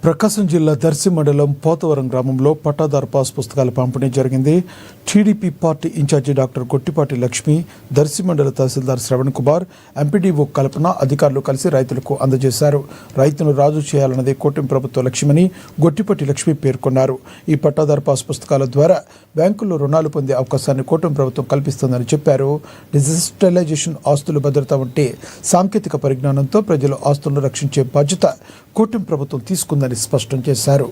ప్రకాశం జిల్లా దర్శి మండలం పోతవరం గ్రామంలో పట్టాదారు పాస్ పుస్తకాల పంపిణీ జరిగింది. TDP party incharge doctor Gottipati Lakshmi, Darsi మండల తహసీల్దార్ శ్రవణ్ కుమార్, ఎంపీడీఓ కల్పన అధికారులు కలిసి రైతులకు అందజేశారు. రైతును రాజు చేయాలన్నదే కూటమి ప్రభుత్వ లక్ష్యమని గొట్టిపాటి లక్ష్మి పేర్కొన్నారు. ఈ పట్టాదారు పాస్ పుస్తకాల ద్వారా బ్యాంకుల్లో రుణాలు పొందే అవకాశాన్ని కూటమి ప్రభుత్వం కల్పిస్తోందని చెప్పారు. డిజిటలైజేషన్, ఆస్తుల భద్రత వంటి సాంకేతిక పరిజ్ఞానంతో ప్రజల ఆస్తులను రక్షించే బాధ్యత కూటమి ప్రభుత్వం తీసుకుందని స్పష్టం చేశారు.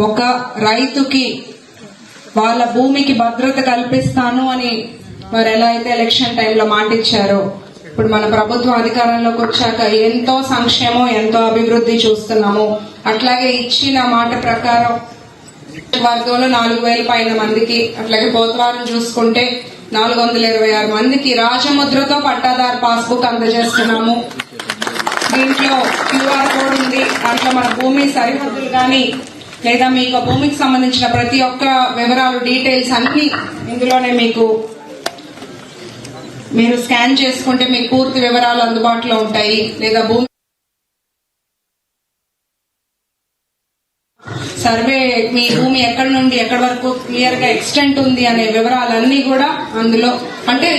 ఒక రైతుకి వాళ్ళ భూమికి భద్రత కల్పిస్తాను అని మరి ఎలా అయితే ఎలక్షన్ టైంలో మాట ఇచ్చారో, ఇప్పుడు మన ప్రభుత్వం అధికారంలోకి వచ్చాక ఎంతో సంక్షేమం, ఎంతో అభివృద్ధి చూస్తున్నాము. అట్లాగే ఇచ్చిన మాట ప్రకారం వర్గంలో 4,000 పైన మందికి, అట్లాగే పోతవారం చూసుకుంటే 426 మందికి రాజముద్రతో పట్టాదారు పాస్బుక్ అందజేస్తున్నాము. దీంట్లో QR కోడ్ ఉంది. దాంట్లో మన భూమి సరిహద్దులు కానీ లేదా మీకు భూమికి సంబంధించిన ప్రతి ఒక్క వివరాలు, డీటెయిల్స్ అన్ని ఇందులోనే మీరు స్కాన్ చేసుకుంటే మీకు పూర్తి వివరాలు అందుబాటులో ఉంటాయి. లేదా భూమి సర్వే, మీ భూమి ఎక్కడి నుండి ఎక్కడి వరకు క్లియర్ గా ఎక్స్టెంట్ ఉంది అనే వివరాలన్నీ కూడా అందులో. అంటే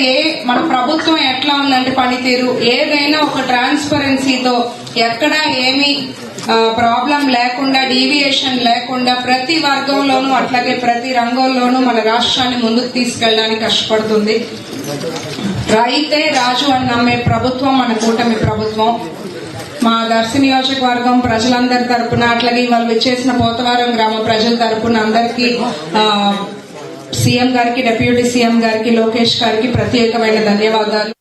మన ప్రభుత్వం ఎట్లా ఉందంటే పనితీరు, ఏదైనా ఒక ట్రాన్స్పరెన్సీతో ఎక్కడ ఏమి ప్రాబ్లం లేకుండా, డీవియేషన్ లేకుండా ప్రతి వర్గంలోనూ అట్లాగే ప్రతి రంగంలోనూ మన రాష్ట్రాన్ని ముందుకు తీసుకెళ్ళడానికి కష్టపడుతుంది. రైతే రాజు అని నమ్మే ప్రభుత్వం మన కూటమి ప్రభుత్వం. మా దర్శి నియోజకవర్గం ప్రజలందరి తరపున, అట్లాగే వాళ్ళు విచ్చేసిన పోతవరం గ్రామ ప్రజల తరపున అందరికీ, సీఎం గారికి, డిప్యూటీ సీఎం గారికి, లోకేష్ గారికి ప్రత్యేకమైన ధన్యవాదాలు.